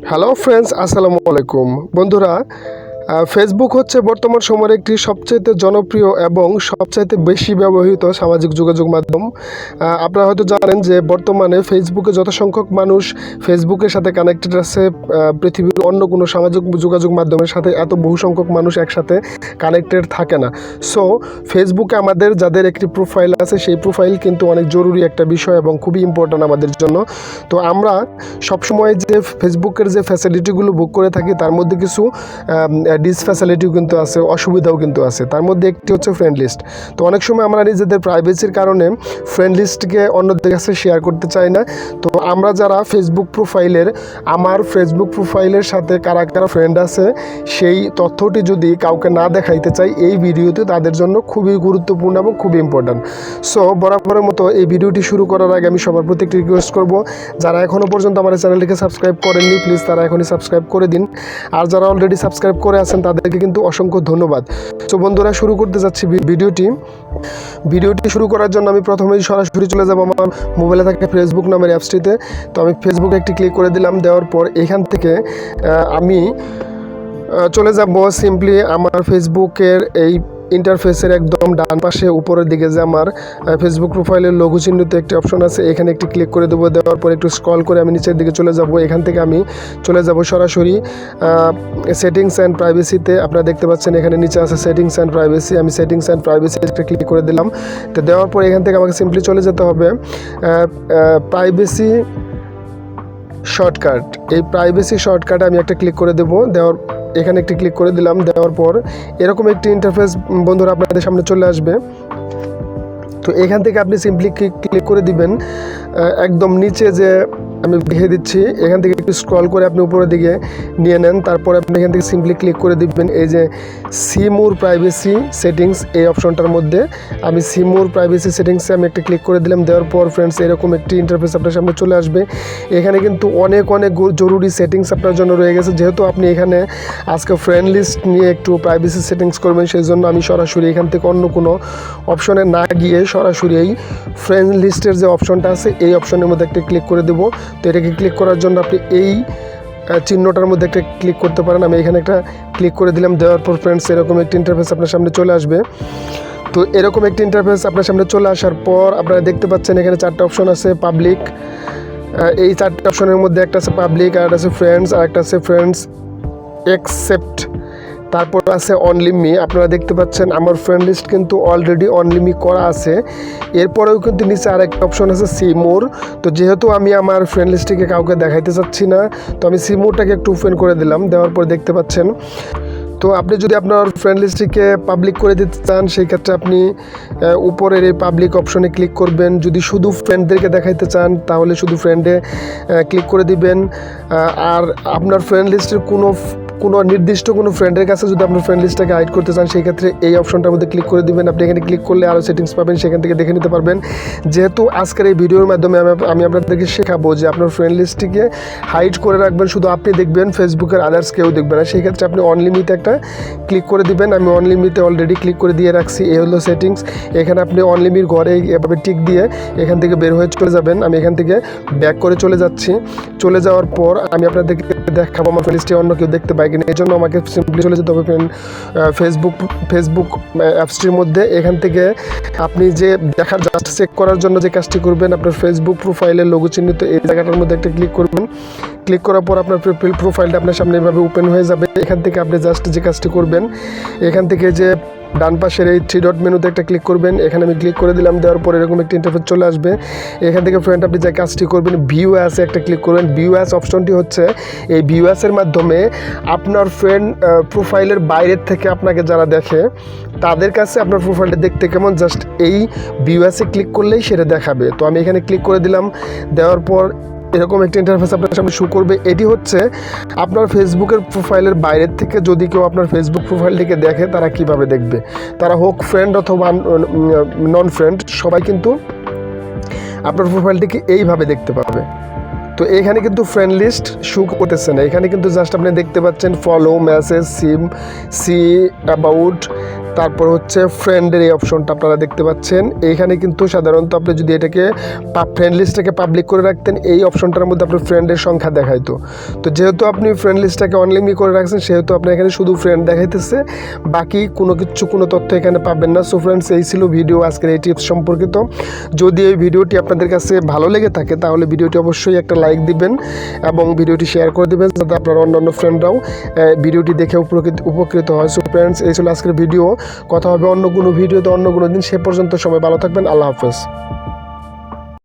Hello friends, আসসালামু আলাইকুম বন্ধুরা। ফেসবুক হচ্ছে বর্তমান সময়ের একটি সবচাইতে জনপ্রিয় এবং সবচাইতে বেশি ব্যবহৃত সামাজিক যোগাযোগ মাধ্যম। আপনারা হয়তো জানেন যে বর্তমানে ফেসবুকে যত সংখ্যক মানুষ ফেসবুকের সাথে কানেক্টেড আছে, পৃথিবীর অন্য কোনো সামাজিক যোগাযোগ মাধ্যমের সাথে এত বহু সংখ্যক মানুষ একসাথে কানেক্টেড থাকে না। সো ফেসবুকে আমাদের যাদের একটি প্রোফাইল আছে, সেই প্রোফাইল কিন্তু অনেক জরুরি একটা বিষয় এবং খুবই ইম্পর্ট্যান্ট আমাদের জন্য। তো আমরা সবসময় যে ফেসবুকের যে ফ্যাসিলিটিগুলো বুক করে থাকি, তার মধ্যে কিছু ডিসফ্যাসিলিটিও কিন্তু আছে, অসুবিধাও কিন্তু আছে। তার মধ্যে একটি হচ্ছে ফ্রেন্ড লিস্ট। তো অনেক সময় আমরা নিজেদের প্রাইভেসির কারণে ফ্রেন্ড লিস্টকে অন্যদের কাছে শেয়ার করতে চাই না। তো আমরা যারা আমার ফেসবুক প্রোফাইলের সাথে কারা কারা ফ্রেন্ড আছে, সেই তথ্যটি যদি কাউকে না দেখাইতে চাই, এই ভিডিওতে তাদের জন্য খুবই গুরুত্বপূর্ণ এবং খুবই ইম্পর্ট্যান্ট। সো বরাবরের মতো এই ভিডিওটি শুরু করার আগে আমি সবার প্রতি একটি রিকোয়েস্ট করব, যারা এখনও পর্যন্ত আমার চ্যানেলটিকে সাবস্ক্রাইব করেননি, প্লিজ তারা এখনই সাবস্ক্রাইব করে দিন। আর যারা অলরেডি সাবস্ক্রাইব করে আছেন তাদেরকে কিন্তু অসংখ্য ধন্যবাদ। তো বন্ধুরা, শুরু করতে যাচ্ছি ভিডিওটি শুরু করার জন্য আমি প্রথমেই সরাসরি চলে যাব আমার মোবাইলে থাকা ফেসবুক নামের অ্যাপসটিতে। তো আমি ফেসবুকে একটি ক্লিক করে দিলাম। দেওয়ার পর এখান থেকে আমি চলে যাব সিম্পলি আমার ফেসবুকের এই ইন্টারফেসের একদম ডান পাশে উপরের দিকে যে আমার ফেসবুক প্রোফাইলের লঘু চিহ্নিত একটি অপশন আছে, এখানে একটি ক্লিক করে দেবো। দেওয়ার পর একটু স্ক্রল করে আমি নিচের দিকে চলে যাব। এখান থেকে আমি চলে যাব সরাসরি সেটিংস অ্যান্ড প্রাইভেসিতে। আপনারা দেখতে পাচ্ছেন এখানে নিচে আছে সেটিংস অ্যান্ড প্রাইভেসি। আমি সেটিংস অ্যান্ড প্রাইভেসি একটা ক্লিক করে দিলাম। তো দেওয়ার পর এখান থেকে আমাকে সিম্পলি চলে যেতে হবে প্রাইভেসি শর্টকাট। এই প্রাইভেসি শর্টকাটে আমি একটা ক্লিক করে দেবো। এখানে একটি ক্লিক করে দিলাম। দেওয়ার পর এরকম একটি ইন্টারফেস বন্ধুরা আপনাদের সামনে চলে আসবে। তো এখান থেকে আপনি সিম্পলি ক্লিক করে দিবেন একদম নিচে, যে আমি দেখিয়ে দিচ্ছি, এখান থেকে একটু স্ক্রল করে আপনি উপরের দিকে নিয়ে নেন। তারপরে আপনি এখান থেকে সিম্পলি ক্লিক করে দিবেন এই যে সি মোর প্রাইভেসি সেটিংস, এই অপশনটার মধ্যে আমি সি মোর প্রাইভেসি সেটিংসে আমি একটা ক্লিক করে দিলাম। দেওয়ার পর ফ্রেন্ডস এরকম একটি ইন্টারফেস আপনার সামনে চলে আসবে। এখানে কিন্তু অনেক জরুরি সেটিংস আপনার জন্য রয়ে গেছে। যেহেতু আপনি এখানে আজকে ফ্রেন্ড লিস্ট নিয়ে একটু প্রাইভেসি সেটিংস করবেন, সেই জন্য আমি সরাসরি এখান থেকে অন্য কোনো অপশনে না গিয়ে সরাসরি এই ফ্রেন্ড লিস্টের যে অপশনটা আছে, এই অপশনের মধ্যে একটা ক্লিক করে দেবো। তো এটাকে ক্লিক করার জন্য আপনি এই চিহ্নটার মধ্যে একটা ক্লিক করতে পারেন। আমি এখানে একটা ক্লিক করে দিলাম। দেওয়ার পর ফ্রেন্ডস এরকম একটি ইন্টারফেস আপনার সামনে চলে আসবে। তো এরকম একটি ইন্টারফেস আপনার সামনে চলে আসার পর আপনারা দেখতে পাচ্ছেন এখানে চারটে অপশন আছে পাবলিক। এই চারটে অপশনের মধ্যে একটা আছে পাবলিক, আর একটা আছে ফ্রেন্ডস, আর একটা আছে ফ্রেন্ডস অ্যাকসেপ্ট, তারপর আছে অনলি মি। আপনারা দেখতে পাচ্ছেন আমার ফ্রেন্ড লিস্ট কিন্তু অলরেডি অনলি মি করা আছে। এরপরেও কিন্তু নিচে আরেকটা অপশন আছে সি মোর। তো যেহেতু আমি আমার ফ্রেন্ড লিস্টটিকে কাউকে দেখাইতে চাচ্ছি না, তো আমি সি মোরটাকে একটু ওপেন করে দিলাম। দেওয়ার পর দেখতে পাচ্ছেন, তো আপনি যদি আপনার ফ্রেন্ড লিস্টটিকে পাবলিক করে দিতে চান, সেই ক্ষেত্রে আপনি উপরের এই পাবলিক অপশনে ক্লিক করবেন। যদি শুধু ফ্রেন্ডদেরকে দেখাইতে চান, তাহলে শুধু ফ্রেন্ডে ক্লিক করে দিবেন। আর আপনার ফ্রেন্ড লিস্টের কোনো নির্দিষ্ট কোনো ফ্রেন্ডের কাছে যদি আপনার ফ্রেন্ড লিস্টটাকে হাইড করতে চান, সেই ক্ষেত্রে এই অপশনটার মধ্যে ক্লিক করে দিবেন। আপনি এখানে ক্লিক করলে আরও সেটিংস পাবেন, সেখান থেকে দেখে নিতে পারবেন। যেহেতু আজকের এই ভিডিওর মাধ্যমে আমি আপনাদেরকে শেখাবো যে আপনার ফ্রেন্ড লিস্টটিকে হাইড করে রাখবেন, শুধু আপনি দেখবেন, ফেসবুকের আদার্স কেউ দেখবে না। সেই ক্ষেত্রে আপনি অনলিমিতে একটা ক্লিক করে দিবেন। আমি অনলিমিতে অলরেডি ক্লিক করে দিয়ে রাখছি। এই হলো সেটিংস। এখানে আপনি অনলিমির ঘরে এভাবে টিক দিয়ে এখান থেকে বের হয়ে চলে যাবেন। আমি এখান থেকে ব্যাক করে চলে যাচ্ছি। চলে যাওয়ার পর আমি আপনাদেরকে দেখাবো আমার ফ্রেন্ড লিস্টে অন্য কেউ দেখতে পাই কিনা। এই জন্য আমাকে সিম্পলি চলে যেতে হবে ফেসবুক অ্যাপসটির মধ্যে। এখান থেকে আপনি যে দেখার জাস্ট চেক করার জন্য যে কাজটি করবেন, আপনার ফেসবুক প্রোফাইলের লোগো চিহ্নিত এই জায়গাটার মধ্যে একটা ক্লিক করবেন। ক্লিক করার পর আপনার প্রোফাইলটা আপনার সামনে এভাবে ওপেন হয়ে যাবে। এখান থেকে আপনি জাস্ট যে কাজটি করবেন, এখান থেকে যে ডান পাশের এই 3 ডট মেনুতে একটা ক্লিক করবেন। এখানে আমি ক্লিক করে দিলাম। দেওয়ার পর এরকম একটি ইন্টারফেস চলে আসবে। এখান থেকে ফ্রেন্ড আপনি যে কাজটি করবেন, ভিউ অ্যাসে একটা ক্লিক করবেন। ভিউ অ্যাস অপশনটি হচ্ছে এই ভিউ অ্যাসের মাধ্যমে আপনার ফ্রেন্ড প্রোফাইলের বাইরের থেকে আপনাকে যারা দেখে, তাদের কাছে আপনার প্রোফাইলটা দেখতে কেমন, জাস্ট এই ভিউ অ্যাসে ক্লিক করলেই সেটা দেখাবে। তো আমি এখানে ক্লিক করে দিলাম। দেওয়ার পর এরকম একটা ইন্টারফেস আপনার সামনে শো করবে। এটি হচ্ছে আপনার ফেসবুকের প্রোফাইলের বাইরের থেকে যদি কেউ আপনার ফেসবুক প্রোফাইলটিকে দেখে, তারা কিভাবে দেখবে, তারা হোক ফ্রেন্ড অথবা নন ফ্রেন্ড, সবাই কিন্তু আপনার প্রোফাইলটিকে এইভাবে দেখতে পাবে। তো এখানে কিন্তু ফ্রেন্ড লিস্ট শো করতেছে না, এখানে কিন্তু জাস্ট আপনি দেখতে পাচ্ছেন ফলো, মেসেজ, সি অ্যাবাউট, তারপর হচ্ছে ফ্রেন্ডের এই অপশনটা আপনারা দেখতে পাচ্ছেন। এইখানে কিন্তু সাধারণত আপনি যদি এটাকে ফ্রেন্ড লিস্টটাকে পাবলিক করে রাখতেন, এই অপশনটার মধ্যে আপনার ফ্রেন্ডের সংখ্যা দেখাইতো। তো যেহেতু আপনি ফ্রেন্ড লিস্টটাকে অনলিমিটেড করে রাখছেন, সেহেতু আপনার এখানে শুধু ফ্রেন্ড দেখাইতেছে, বাকি কোনো তথ্য এখানে পাবেন না। সো ফ্রেন্ডস, এই ছিল ভিডিও আজকের এই টিপস সম্পর্কিত। যদি এই ভিডিওটি আপনাদের কাছে ভালো লেগে থাকে তাহলে ভিডিওটি অবশ্যই একটা লাইক দিবেন এবং ভিডিওটি শেয়ার করে দিবেন, যাতে আপনার অন্যান্য ফ্রেন্ডরাও ভিডিওটি দেখে উপকৃত হয়। সো ফ্রেন্ডস, এই ছিল আজকের ভিডিও। কথা হবে অন্য কোনো ভিডিওতে অন্য কোনো দিন। সে পর্যন্ত সবাই ভালো থাকবেন। আল্লাহ হাফেজ।